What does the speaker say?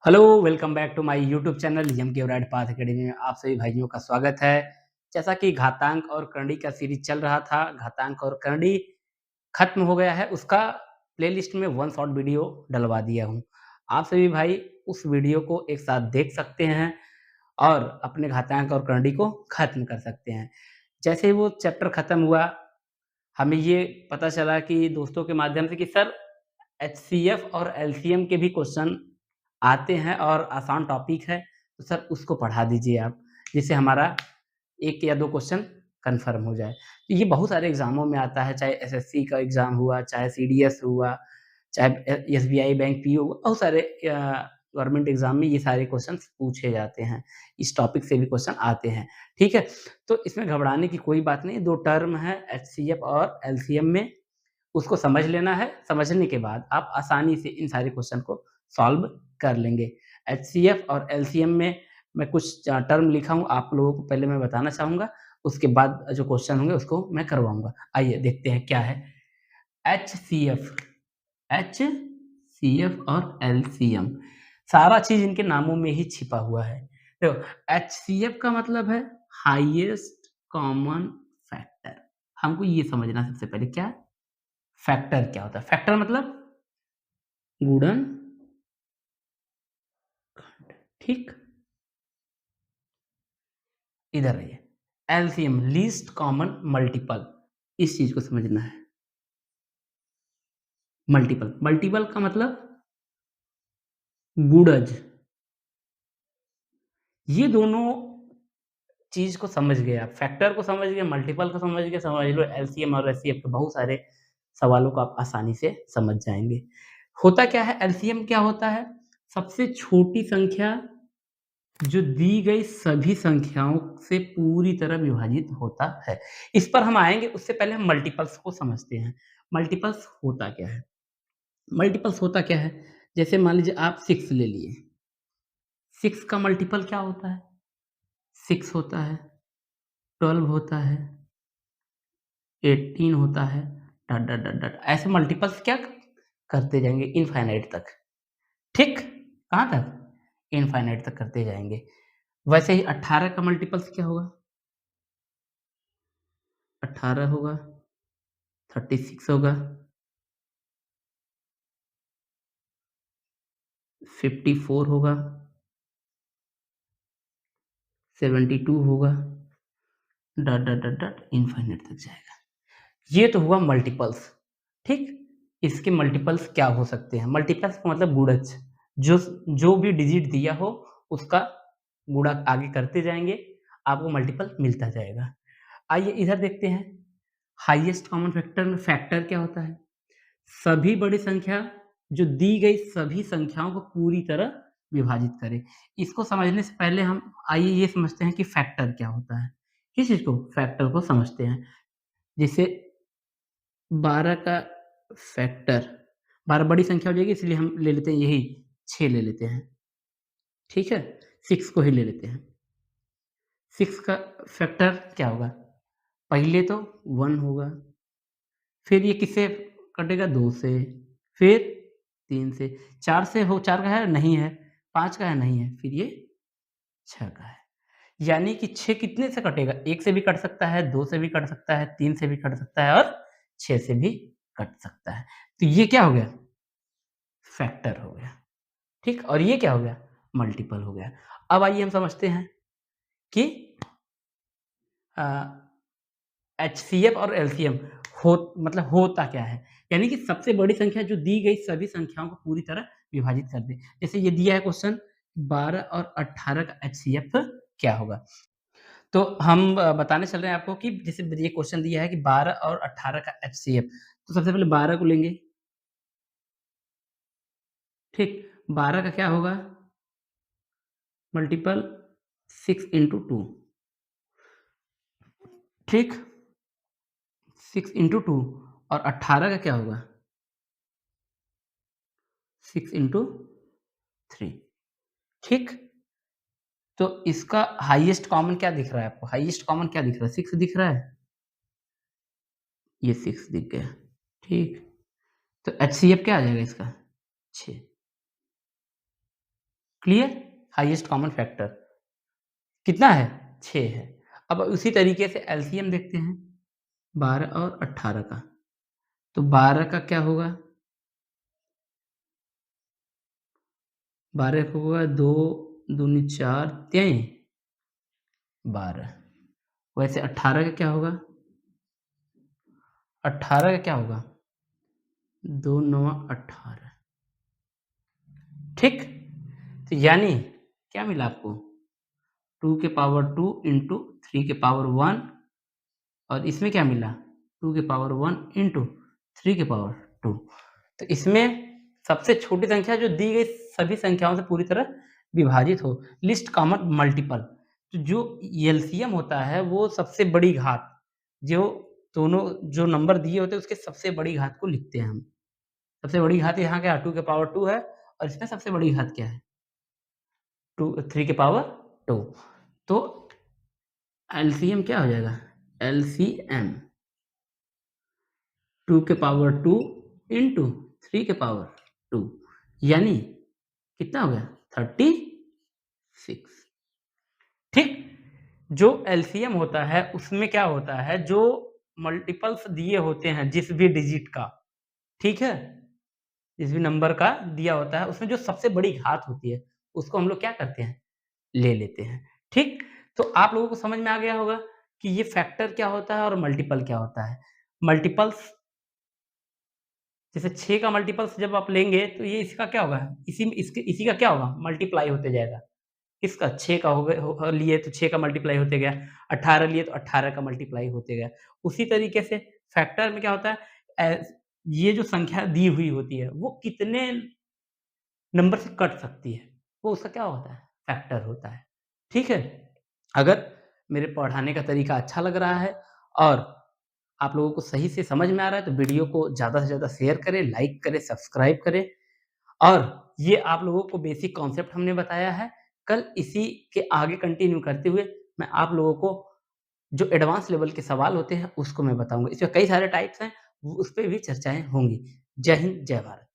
Hello, welcome back to my YouTube channel M K Right Path Academy में आप सभी भाइयों का स्वागत है। जैसा कि घातांक और करंडी का सीरीज चल रहा था, घातांक और करंडी खत्म हो गया है, उसका प्लेलिस्ट में वन शॉट वीडियो डलवा दिया हूँ। आप सभी भाई उस वीडियो को एक साथ देख सकते हैं और अपने घातांक और करंडी को खत्म कर सकते हैं। जैसे ही वो चैप्टर खत्म हुआ, हमें ये पता चला कि दोस्तों के माध्यम से कि सर एचसीएफ और एलसीएम के भी क्वेश्चन आते हैं और आसान टॉपिक है, तो सर उसको पढ़ा दीजिए आप, जिससे हमारा 1 या 2 क्वेश्चन कन्फर्म हो जाए। तो ये बहुत सारे एग्ज़ामों में आता है, चाहे एसएससी का एग्ज़ाम हुआ, चाहे सीडीएस हुआ, चाहे एसबीआई बैंक पीओ हुआ, बहुत सारे गवर्नमेंट एग्ज़ाम में ये सारे क्वेश्चन्स पूछे जाते हैं। इस टॉपिक से भी क्वेश्चन आते हैं, ठीक है? तो इसमें घबराने की कोई बात नहीं, 2 टर्म है एचसीएफ और एलसीएम में, उसको समझ लेना है, समझने के बाद आप आसानी से इन सारे क्वेश्चन को सॉल्व कर लेंगे। एचसीएफ और एलसीएम में मैं कुछ टर्म लिखा हूँ, आप लोगों को पहले मैं बताना चाहूँगा, उसके बाद जो क्वेश्चन होंगे उसको मैं करवाऊँगा। आइए देखते हैं क्या है एचसीएफ, एचसीएफ और एलसीएम, सारा चीज़ इनके नामों में ही छिपा हुआ है। देखो एचसीएफ का मतलब है हाईएस्ट कॉमन फैक्टर, हमको ये समझना है सबसे पहले क्या फैक्टर क्या होता है? फैक्टर मतलब गुणन, ठीक? इधर रहिए। एलसीएम लीस्ट कॉमन मल्टीपल, इस चीज़ को समझना है। मल्टीपल, मल्टीपल का मतलब गुणज। ये दोनों चीज़ को समझ गए आप, फैक्टर को समझ गए, मल्टीपल को समझ गए, समझ लो एलसीएम और एचसीएफ के बहुत सारे सवालों को आप आसानी से समझ जाएँगे। होता क्या है एलसीएम क्या होता है? सबसे छोटी संख्या जो दी गई सभी संख्याओं से पूरी तरह विभाजित होता है। इस पर हम आएँगे, उससे पहले हम मल्टीपल्स को समझते हैं। मल्टीपल्स होता क्या है? मल्टीपल्स होता क्या है? जैसे मान लीजिए आप 6 ले लिए, 6 का मल्टीपल क्या होता है? 6 होता है, 12 होता है, 18 होता है, डॉट, डॉट, डॉट, डॉट ऐसे मल्टीपल्स क्या करते जाएँगे इनफ़ाइनाइट तक, ठीक? कहाँ तक? इनफ़ाइनाइट तक करते जाएँगे। वैसे ही 18 का मल्टीपल्स क्या होगा? 18 होगा, 36 होगा, 54 होगा, 72 होगा, dot, dot, dot, dot infinite तक जाएगा। ये तो हुआ मल्टीपल्स, ठीक? इसके मल्टीपल्स क्या हो सकते हैं? मल्टीपल्स का मतलब गुणज, जो जो भी डिजिट दिया हो उसका गुणा आगे करते जाएँगे, आपको मल्टीपल मिलता जाएगा। आइए इधर देखते हैं, हाईएस्ट कॉमन फैक्टर में फैक्टर क्या होता है? सभी बड़ी संख्या जो दी गई सभी संख्याओं को पूरी तरह विभाजित करे। इसको समझने से पहले हम आइए ये समझते हैं कि फैक्टर क्या होता है? किस चीज़ को? फैक्टर को समझते हैं। जैसे 12 का फैक्टर, 12 बड़ी संख्या हो जाएगी इसलिए हम ले लेते हैं यही 6 ले लेते हैं, ठीक है? 6 को ही ले लेते हैं। 6 का फैक्टर क्या होगा? पहले तो 1 होगा, फिर ये किससे कटेगा? 2 से, फिर 3 से, 4 से हो 4 का है? नहीं है, 5 का है? नहीं है, फिर ये 6 का है। यानी कि 6 कितने से कटेगा? 1 से भी कट सकता है, 2 से भी कट सकता है, 3 से भी कट सकता है और 6 से भी कट सकता है। तो ये क्या हो गया? फैक्टर हो गया, ठीक? और ये क्या हो गया? मल्टीपल हो गया। अब आइए हम समझते हैं कि अ, एचसीएफ और एलसीएम हो मतलब होता क्या है? यानी कि सबसे बड़ी संख्या जो दी गई सभी संख्याओं को पूरी तरह विभाजित कर दे। जैसे ये दिया है क्वेश्चन 12 और 18 का एचसीएफ क्या होगा? तो हम बताने चल रहे हैं आपको कि जैसे ये क्वेश्चन दिया है कि 12 और 18 का एचसीएफ, तो सबसे पहले 12 को लेंगे, ठीक? 12 का क्या होगा? मल्टीपल 6 इंटू 2, ठीक? 6 इंटू 2 और 18 का क्या होगा? 6 इंटू 3, ठीक? तो इसका हाईएस्ट कॉमन क्या दिख रहा है आपको? हाईएस्ट कॉमन क्या दिख रहा है? 6 दिख रहा है? ये 6 दिख गया, ठीक? तो एचसीएफ क्या आ जाएगा इसका? 6, क्लियर? हाईएस्ट कॉमन फैक्टर कितना है? 6 है। अब उसी तरीके से एलसीएम देखते हैं 12 और 18 का। तो 12 का क्या होगा? 12 का होगा 2 दूनी 4 त्यें 12। वैसे 18 का क्या होगा? 18 का क्या होगा? 2 9 18। ठीक? तो यानी क्या मिला आपको? 2 के पावर 2 इंटू 3 के पावर 1 और इसमें क्या मिला? 2 के पावर 1 इंटू 3 के पावर 2। तो इसमें सबसे छोटी संख्या जो दी गई सभी संख्याओं से पूरी तरह विभाजित हो, लिस्ट कॉमन मल्टीपल। तो जो एलसीएम होता है वो सबसे बड़ी घात, जो दोनों जो नंबर दिए होते हैं उसके सबसे बड़ी घात को लिखते हैं हम। सबसे बड़ी घात यहाँ क्या है? 2 के पावर 2 है और इसमें सबसे बड़ी घात क्या है? 3 के पावर 2। तो एलसीएम क्या हो जाएगा? एलसीएम 2 के पावर 2 इंटू 3 के पावर 2 यानी कितना हो गया? 36। ठीक? जो एलसीएम होता है उसमें क्या होता है? जो मल्टीपल्स दिए होते हैं जिस भी डिजिट का, ठीक है? जिस भी नंबर का दिया होता है उसमें जो सबसे बड़ी घात होती है उसको हम लोग क्या करते हैं? ले लेते हैं। ठीक? तो आप लोगों को समझ में आ गया होगा कि ये फैक्टर क्या होता है और मल्टीपल क्या होता है। मल्टीपल्स जैसे 6 का मल्टीपल्स जब आप लेंगे तो ये इसका क्या होगा? इसी का क्या होगा? मल्टीप्लाई होते जाएगा। किसका? 6 का लिए तो 6 का मल्टीप्लाई होते गया, 18 लिए तो 18 का मल्टीप्लाई होते गया। उसी तरीके से फैक्टर में क्या होता है? ये जो संख्या दी हुई होती है वो कितने नंबर से कट सकती है, वो उसका क्या होता है? फैक्टर होता है। ठीक है? अगर मेरे पढ़ाने का तरीका अच्छा लग रहा है और आप लोगों को सही से समझ में आ रहा है तो वीडियो को ज़्यादा से ज़्यादा शेयर करें, लाइक करें, सब्सक्राइब करें और ये आप लोगों को बेसिक कॉन्सेप्ट हमने बताया है। कल इसी के आगे कंटिन्यू करते हुए मैं आप लोगों को जो एडवांस लेवल के सवाल होते हैं उसको मैं बताऊँगा। इसमें कई सारे टाइप्स हैं, उस पे भी चर्चाएँ होंगी। जय हिंद, जय भारत।